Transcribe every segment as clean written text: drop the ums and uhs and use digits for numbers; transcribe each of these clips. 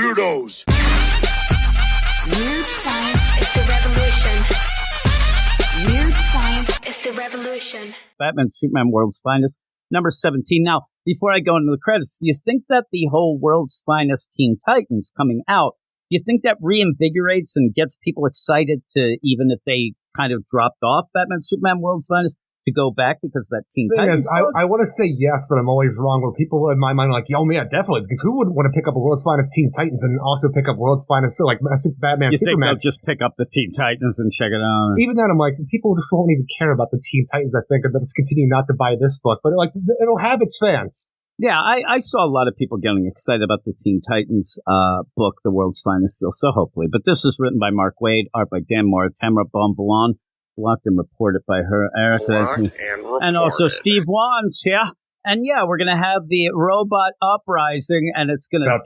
weirdos. Weird science is the revolution. Weird science is the revolution. Batman, Superman, World's Finest, number 17. Now, before I go into the credits, do you think that the whole World's Finest Teen Titans coming out, do you think that reinvigorates and gets people excited to, even if they kind of dropped off Batman, Superman, World's Finest, to go back because that Teen Titans? I want to say yes, but I'm always wrong. Where people in my mind are like, "Yo, yeah, definitely," because who wouldn't want to pick up a World's Finest Teen Titans and also pick up World's Finest, so like Batman, you Superman? Think they'll just pick up the Teen Titans and check it out? Even then, I'm like, people just won't even care about the Teen Titans. I think, and let's continue not to buy this book, but like it'll have its fans. Yeah, I saw a lot of people getting excited about the Teen Titans book, The World's Finest, still, so hopefully. But this is written by Mark Waid, art by Dan Mora, Tamara Bonvillain, blocked and reported by her, Erica, and also Steve Wan's here. And yeah, we're going to have the robot uprising, and it's going to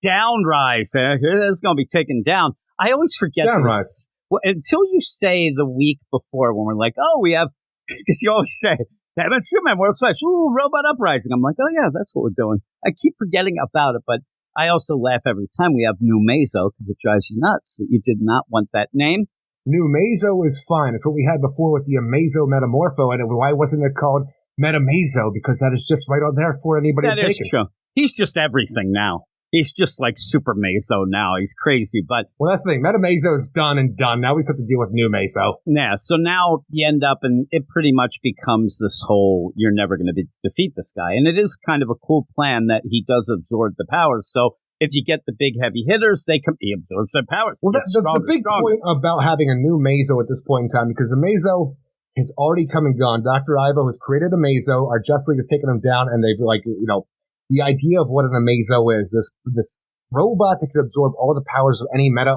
downrise. It's going to be taken down. I always forget this. Well, until you say the week before when we're like, oh, we have, because you always say, Batman, Superman, World's Finest, ooh, robot uprising. I'm like, oh yeah, that's what we're doing. I keep forgetting about it, but I also laugh every time we have New Mazo because it drives you nuts that you did not want that name. New Mazo is fine. It's what we had before with the Amazo Metamorpho, and why wasn't it called Metamazo? Because that is just right on there for anybody to take it. That is true. He's just everything now. He's just like Super Mazo now. He's crazy, but... Well, that's the thing. Metamazo is done and done. Now we just have to deal with New Mazo. Yeah, so now you end up, and it pretty much becomes this whole, you're never going to defeat this guy. And it is kind of a cool plan that he does absorb the powers, so... If you get the big heavy hitters, he absorbs their powers. Well, the big point about having a new Mazo at this point in time, because the Mazo has already come and gone. Dr. Ivo has created a Mazo. Our Justice League has taken him down, and they've the idea of what an Amazo is, this robot that can absorb all the powers of any meta,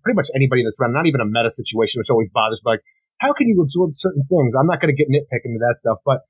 pretty much anybody in this round, not even a meta situation, which always bothers me. Like, how can you absorb certain things? I'm not going to get nitpicking into that stuff, but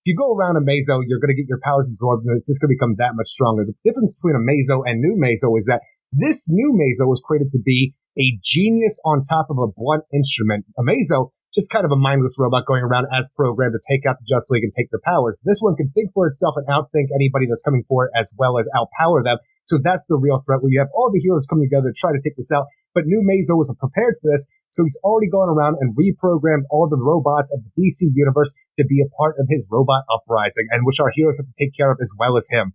if you go around a Mazo, you're going to get your powers absorbed, and it's just going to become that much stronger. The difference between a Mazo and New Mazo is that this new Mazo was created to be a genius on top of a blunt instrument. A Mazo, just kind of a mindless robot going around as programmed to take out the Justice League and take their powers. This one can think for itself and outthink anybody that's coming for it, as well as outpower them. So that's the real threat, where you have all the heroes coming together to try to take this out. But New Mazo wasn't prepared for this, so he's already gone around and reprogrammed all the robots of the DC universe to be a part of his robot uprising, and which our heroes have to take care of as well as him.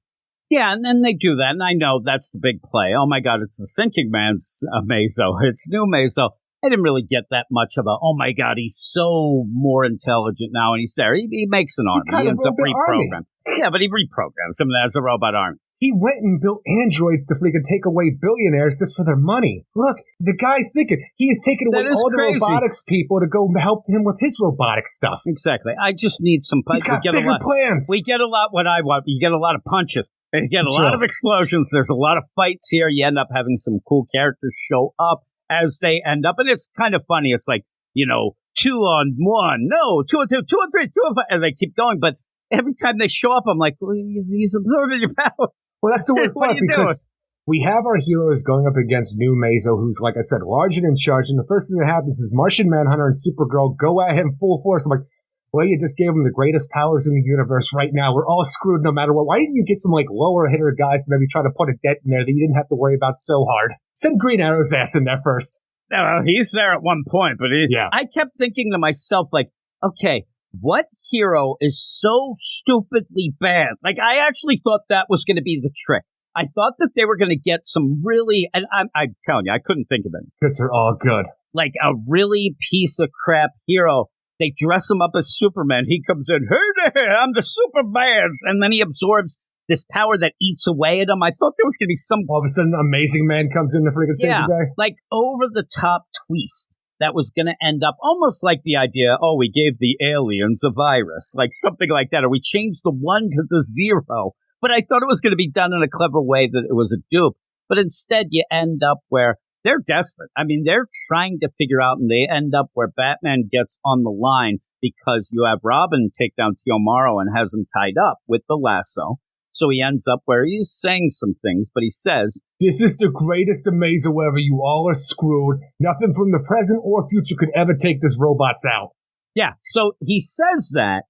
Yeah, and then they do that, and I know that's the big play. Oh my God, it's the thinking man's Mazo. It's New Mazo. I didn't really get that much about, oh my God, he's so more intelligent now, and he's there. He makes an army. He ends up reprogrammed. Yeah, but he reprograms him as a robot army. He went and built androids to freaking take away billionaires just for their money. Look, the guy's thinking. He has taken away all the robotics people to go help him with his robotic stuff. Exactly. I just need some... He's got bigger plans. We get a lot what I want. You get a lot of punches. You get a lot of explosions. There's a lot of fights here. You end up having some cool characters show up as they end up. And it's kind of funny. It's like, 2 on 1. No, 2 on 2, 2 on 3, 2 on 5. And they keep going. But every time they show up, I'm like, well, he's absorbing your powers. Well, that's the worst part, because we have our heroes going up against New Mazo, who's, like I said, large and in charge. And the first thing that happens is Martian Manhunter and Supergirl go at him full force. I'm like, well, you just gave him the greatest powers in the universe right now. We're all screwed no matter what. Why didn't you get some, lower hitter guys to maybe try to put a dent in there that you didn't have to worry about so hard? Send Green Arrow's ass in there first. No, he's there at one point, but I kept thinking to myself, okay, what hero is so stupidly bad? I actually thought that was going to be the trick. I thought that they were going to get some really, and I'm telling you, I couldn't think of it. Because they're all good. Like a really piece of crap hero. They dress him up as Superman. He comes in, hey there, I'm the Superman. And then he absorbs this power that eats away at him. I thought there was going to be some... All of a sudden, Amazing Man comes in to freaking save the day. Like over-the-top twist that was going to end up almost like the idea, we gave the aliens a virus. Like something like that. Or we changed the 1 to the 0. But I thought it was going to be done in a clever way that it was a dupe. But instead, you end up where... They're desperate. I mean, they're trying to figure out, and they end up where Batman gets on the line because you have Robin take down Teomaro and has him tied up with the lasso. So he ends up where he's saying some things, but he says, "This is the greatest Amazo ever. You all are screwed. Nothing from the present or future could ever take this robots out." Yeah, so he says that,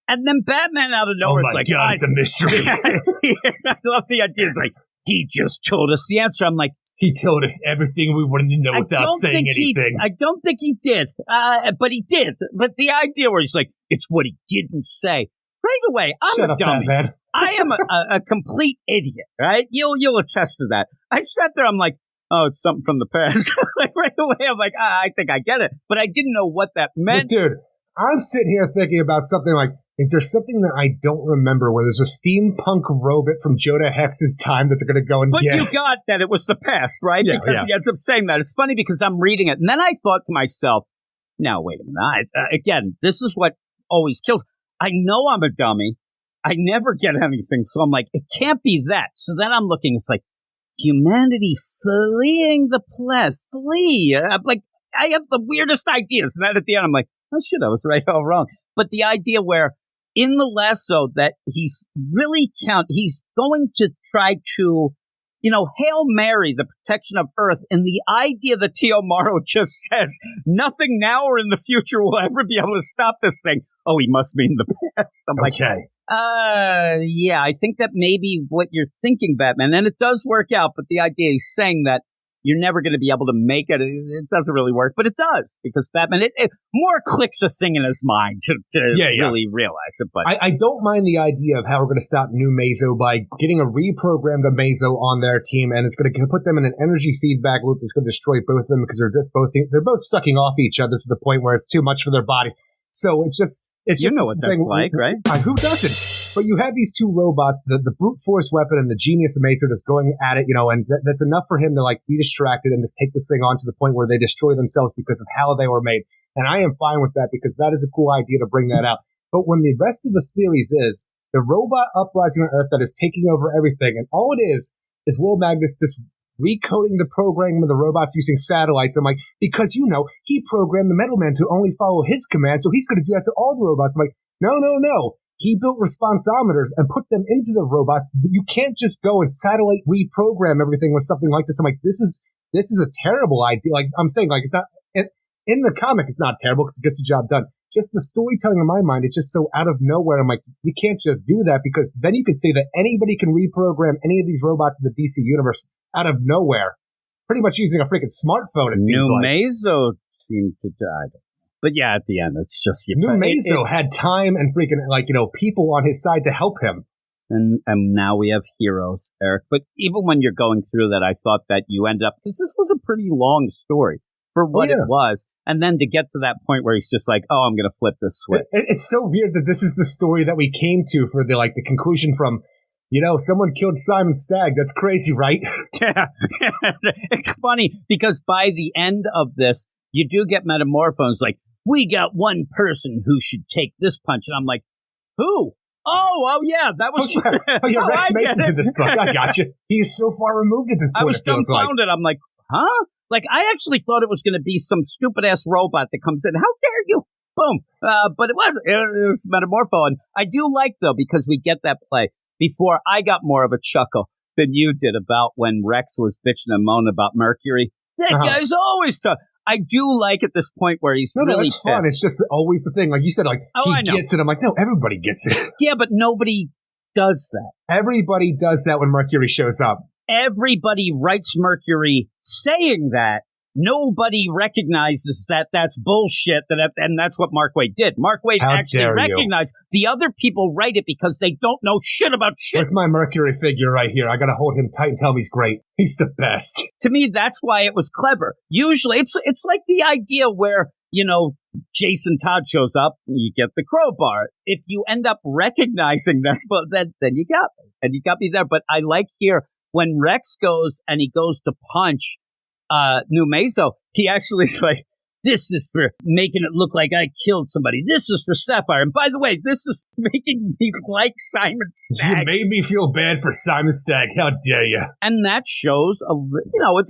and then Batman out of nowhere is like, God, it's a mystery. I love the idea. It's like, he just told us the answer. I'm like, he told us everything we wanted to know without saying anything. I don't think he did, but he did. But the idea where he's like, it's what he didn't say. Right away, I'm a dummy. Batman. I am a complete idiot, right? You'll attest to that. I sat there, I'm like, oh, it's something from the past. Like right away, I'm like, I think I get it. But I didn't know what that meant. But dude, I'm sitting here thinking about something like, is there something that I don't remember where there's a steampunk robot from Jonah Hex's time that they're going to go and but get? But you got that it was the past, right? Yeah, because he ends up saying that. It's funny because I'm reading it. And then I thought to myself, now, wait a minute. Again, this is what always kills. I know I'm a dummy. I never get anything. So I'm like, it can't be that. So then I'm looking, it's like, humanity fleeing the planet. Flee. I'm like, I have the weirdest ideas. And then at the end, I'm like, oh shit, I was right all wrong. But the idea where in the lasso that he's going to try to, Hail Mary, the protection of Earth. And the idea that Tio Moro just says, nothing now or in the future will ever be able to stop this thing. Oh, he must mean the past. I'm like, yeah, I think that may be what you're thinking, Batman. And it does work out, but the idea is saying that you're never going to be able to make it. It doesn't really work, but it does because Batman, it more clicks a thing in his mind to really realize it. But I don't mind the idea of how we're going to stop New Mazo by getting a reprogrammed Mazo on their team, and it's going to put them in an energy feedback loop that's going to destroy both of them because they're both sucking off each other to the point where it's too much for their body. So it's just what that's like, right? Who doesn't? But you have these two robots, the brute force weapon and the genius Mazo that's going at it, and that's enough for him to be distracted and just take this thing on to the point where they destroy themselves because of how they were made. And I am fine with that because that is a cool idea to bring that out. But when the rest of the series is the robot uprising on Earth that is taking over everything, and all it is Will Magnus just recoding the programming of the robots using satellites. I'm like, because he programmed the Metal Man to only follow his command, so he's going to do that to all the robots. I'm like, no. He built responsometers and put them into the robots. You can't just go and satellite reprogram everything with something like this. I'm like, this is a terrible idea. Like I'm saying, it's not in the comic. It's not terrible because it gets the job done. Just the storytelling in my mind, it's just so out of nowhere. I'm like, you can't just do that because then you can say that anybody can reprogram any of these robots in the DC universe out of nowhere, pretty much using a freaking smartphone. It seems like Mazo seemed to die. But yeah, at the end, it's just New Mazo had time and freaking people on his side to help him. And now we have heroes, Eric. But even when you're going through that, I thought that you end up because this was a pretty long story for what it was, and then to get to that point where he's just like, "Oh, I'm going to flip this switch." It's so weird that this is the story that we came to for the conclusion from. Someone killed Simon Stagg. That's crazy, right? Yeah, it's funny because by the end of this, you do get metamorphosed like. We got one person who should take this punch. And I'm like, who? Oh, yeah, that was... Rex Mason's in this book. I got you. He is so far removed at this point. I was dumbfounded. I'm like, huh? I actually thought it was going to be some stupid-ass robot that comes in. How dare you? Boom. But it wasn't. It was Metamorpho. And I do like, though, because we get that play. Before, I got more of a chuckle than you did about when Rex was bitching and moaning about Mercury. That guy's always tough. I do like at this point where he's really it's fun. It's just always the thing. Like you said, he gets it. I'm like, no, everybody gets it. Yeah, but nobody does that. Everybody does that when Mercury shows up. Everybody writes Mercury saying that. Nobody recognizes that that's bullshit, and that's what Mark Waid did. Mark Waid actually recognized. The other people write it because they don't know shit about shit. Where's my Mercury figure right here? I gotta hold him tight and tell him he's great. He's the best. To me, that's why it was clever. Usually, it's like the idea where, Jason Todd shows up, and you get the crowbar. If you end up recognizing that, then you got me. And you got me there. But I like here, when Rex goes and he goes to punch New Mazo, he actually is like, this is for making it look like I killed somebody. This is for Sapphire. And by the way, this is making me like Simon Stagg. You made me feel bad for Simon Stagg. How dare you? And that shows,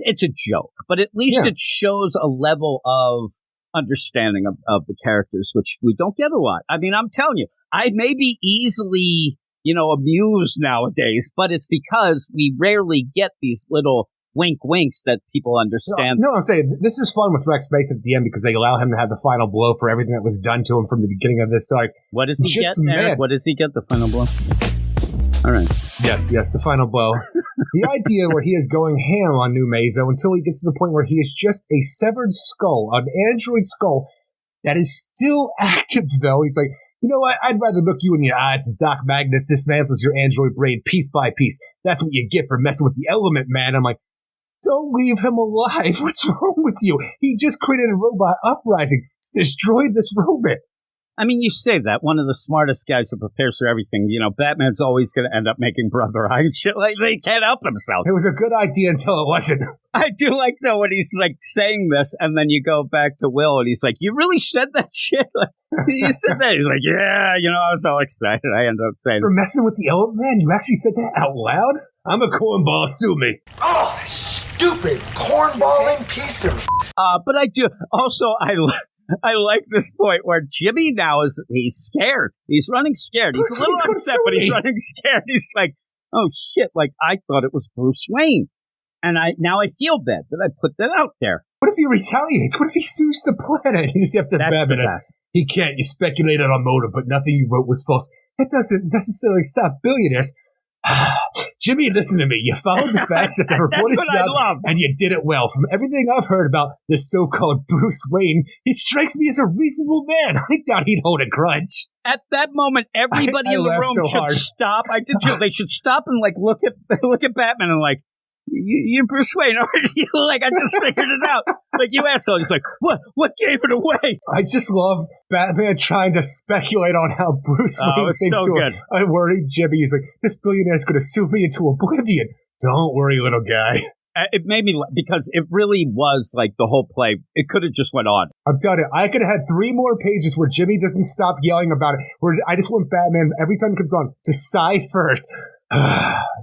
it's a joke, but at least it shows a level of understanding of the characters, which we don't get a lot. I mean, I'm telling you, I may be easily, amused nowadays, but it's because we rarely get these little winks that people understand. No, I'm saying this is fun with Rex Mason at the end because they allow him to have the final blow for everything that was done to him from the beginning of this arc. What does he get, Eric? What does he get, the final blow? All right. Yes, the final blow. The idea where he is going ham on New Mazo until he gets to the point where he is just a severed skull, an android skull that is still active, though. He's like, you know what? I'd rather look you in your eyes as Doc Magnus dismantles your android brain piece by piece. That's what you get for messing with the element, man. I'm like, don't leave him alive. What's wrong with you? He just created a robot uprising, destroyed this robot. I mean, you say that. One of the smartest guys who prepares for everything. You know, Batman's always going to end up making Brother Eye and shit. Like, they can't help themselves. It was a good idea until it wasn't. I do like, though, when he's, like, saying this, and then you go back to Will, and he's like, you really said that shit? Like, you said that? He's like, yeah, you know, I was all excited. I ended up saying, for messing with the element, man, you actually said that out loud? I'm a cornball, sue me. Oh, stupid cornballing piece of... But I do, also, I like this point where Jimmy now he's scared. He's running scared. He's a little upset, but he's running scared. He's like, oh shit, like I thought it was Bruce Wayne. And now I feel bad that I put that out there. What if he retaliates? What if he sues the planet? You just have to Batman it. He can't. You speculated on motive, but nothing you wrote was false. That doesn't necessarily stop billionaires. Jimmy, listen to me. You followed the facts as a reporter's job, and you did it well. From everything I've heard about this so-called Bruce Wayne, he strikes me as a reasonable man. I doubt he'd hold a grudge. At that moment, everybody in the room should stop. I did too. They should stop and like look at Batman and like, you're Bruce Wayne, aren't you? Like, I just figured it out. Like, you asshole. He's like, what gave it away? I just love Batman trying to speculate on how Bruce Wayne thinks so to him. I worry Jimmy. He's like, this billionaire's going to sue me into oblivion. Don't worry, little guy. It made me, because it really was like the whole play. It could have just went on. I'm telling you, I could have had 3 more pages where Jimmy doesn't stop yelling about it. Where I just want Batman, every time he comes on, to sigh first.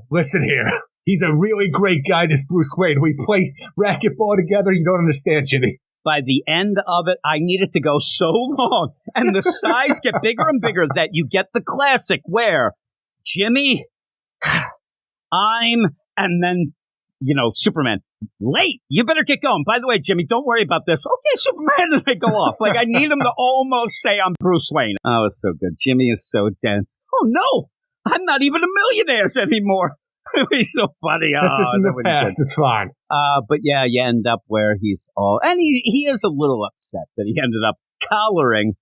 Listen here. He's a really great guy, this Bruce Wayne. We play racquetball together. You don't understand, Jimmy. By the end of it, I needed to go so long. And the size get bigger and bigger that you get the classic where Jimmy, and then, you know, Superman, late. You better get going. By the way, Jimmy, don't worry about this. Okay, Superman, and they go off. Like, I need him to almost say I'm Bruce Wayne. Oh, it's so good. Jimmy is so dense. Oh, no, I'm not even a millionaire anymore. He's so funny. This isn't the past. It's fine. But yeah, you end up where he's all, and he is a little upset that he ended up collaring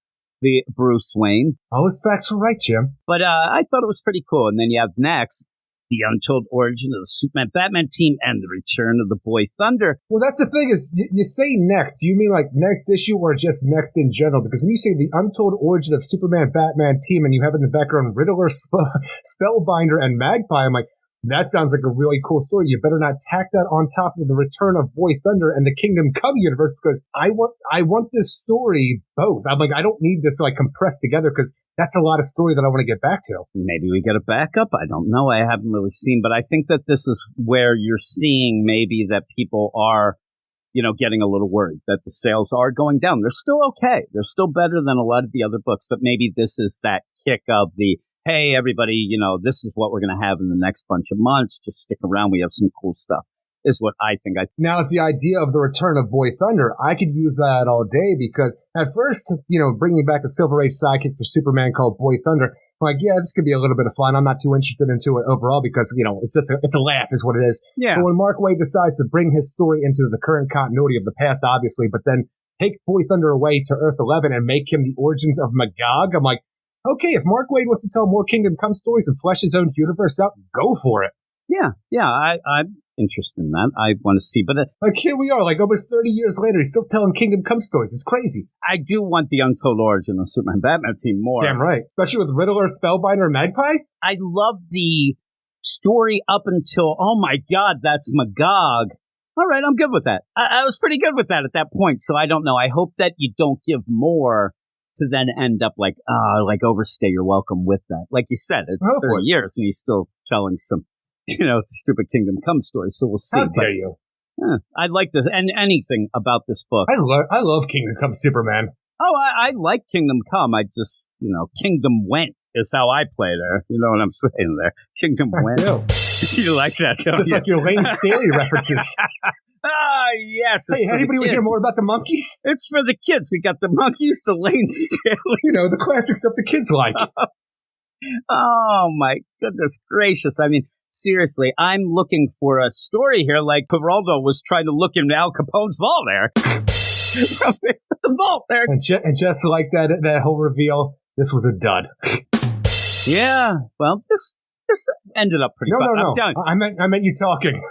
the Bruce Wayne. All his facts were right, Jim. But I thought it was pretty cool. And then you have next the untold origin of the Superman Batman team and the return of the Boy Thunder. Well, that's the thing is, you say next. Do you mean like next issue or just next in general? Because when you say the untold origin of Superman Batman team and you have in the background Riddler, Spellbinder, and Magpie, I'm like, that sounds like a really cool story. You better not tack that on top of the return of Boy Thunder and the Kingdom Come universe, because I want this story both. I'm like, I don't need this like compressed together because that's a lot of story that I want to get back to. Maybe we get a backup. I don't know. I haven't really seen, but I think that this is where you're seeing maybe that people are, you know, getting a little worried that the sales are going down. They're still okay. They're still better than a lot of the other books, but maybe this is that kick of the, hey, everybody, you know, this is what we're going to have in the next bunch of months. Just stick around. We have some cool stuff, is what I think. Now, it's the idea of the return of Boy Thunder. I could use that all day because at first, you know, bringing back a Silver Age sidekick for Superman called Boy Thunder, I'm like, yeah, this could be a little bit of fun. I'm not too interested into it overall because, you know, it's a laugh is what it is. Yeah. But when Mark Waid decides to bring his story into the current continuity of the past, obviously, but then take Boy Thunder away to Earth 11 and make him the origins of Magog, I'm like, okay, if Mark Waid wants to tell more Kingdom Come stories and flesh his own universe out, go for it. Yeah, I'm interested in that. I want to see, but like here we are, like almost 30 years later, he's still telling Kingdom Come stories. It's crazy. I do want the untold origin of Superman Batman team more. Damn right, especially with Riddler, Spellbinder, and Magpie. I love the story up until, oh my God, that's Magog. All right, I'm good with that. I was pretty good with that at that point, so I don't know. I hope that you don't give more to then end up like overstay your welcome with that. Like you said, it's 30 years and he's still telling some, you know, stupid Kingdom Come stories. So we'll see. How dare you? I'd like to, and anything about this book. I love Kingdom Come Superman. Oh, I like Kingdom Come. I just, you know, Kingdom Went is how I play there. You know what I'm saying there? Kingdom Went. Do. You like that, don't just you? like your Lane Staley references. Ah, yes. Hey, anybody want to hear more about the monkeys? It's for the kids. We got the monkeys, the Lane Staley. You know, the classic stuff the kids like. Oh, my goodness gracious. I mean, seriously, I'm looking for a story here like Geraldo was trying to look in Al Capone's vault there. From the vault there. And just like that whole reveal, this was a dud. Yeah, well, this ended up pretty fun. No. I meant you talking.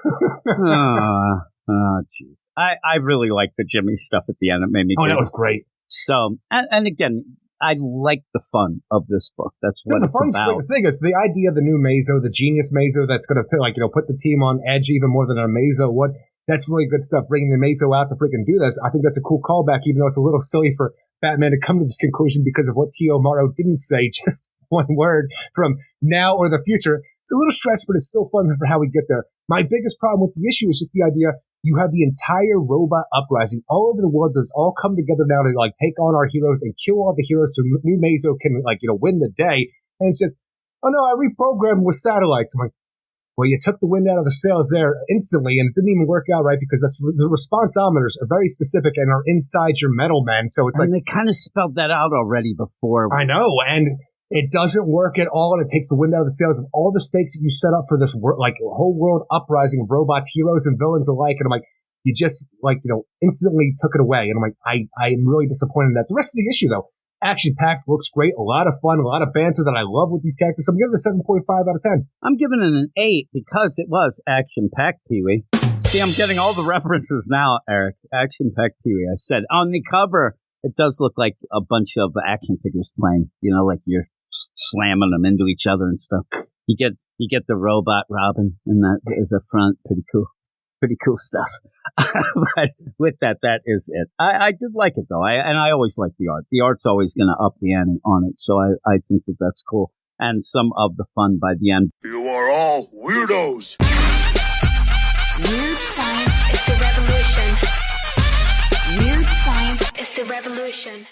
Oh, jeez. I really liked the Jimmy stuff at the end. It made me. Oh, that was great. So, and again, I like the fun of this book. That's what it's about. The thing is, the idea of the new Mazo, the genius Mazo, that's going to put the team on edge even more than a Mazo would. That's really good stuff. Bringing the Mazo out to freaking do this, I think that's a cool callback. Even though it's a little silly for Batman to come to this conclusion because of what T.O. Morrow didn't say, just one word from now or the future. It's a little stretch, but it's still fun for how we get there. My biggest problem with the issue is just the idea. You have the entire robot uprising all over the world that's all come together now to take on our heroes and kill all the heroes so new Mazo can win the day. And it's just, oh no, I reprogrammed with satellites. I'm like, well, you took the wind out of the sails there instantly, and it didn't even work out right because that's the responsometers are very specific and are inside your metal men. So it's they kind of spelled that out already before. I know, and it doesn't work at all, and it takes the wind out of the sails of all the stakes that you set up for this whole world uprising of robots, heroes, and villains alike. And I'm like, you just instantly took it away. And I'm like, I am really disappointed in that. The rest of the issue, though, action-packed, looks great, a lot of fun, a lot of banter that I love with these characters. So I'm giving it a 7.5 out of 10. I'm giving it an 8 because it was action-packed, Pee-wee. See, I'm getting all the references now, Eric. Action-packed Pee-wee. I said on the cover, it does look like a bunch of action figures playing. Like you're slamming them into each other and stuff. You get the robot Robin in that is the front. Pretty cool stuff. But with that is it. I did like it though. I always like the art. The art's always going to up the ante on it. So I think that's cool. And some of the fun by the end. You are all weirdos. Weird science is the revolution. Weird science is the revolution.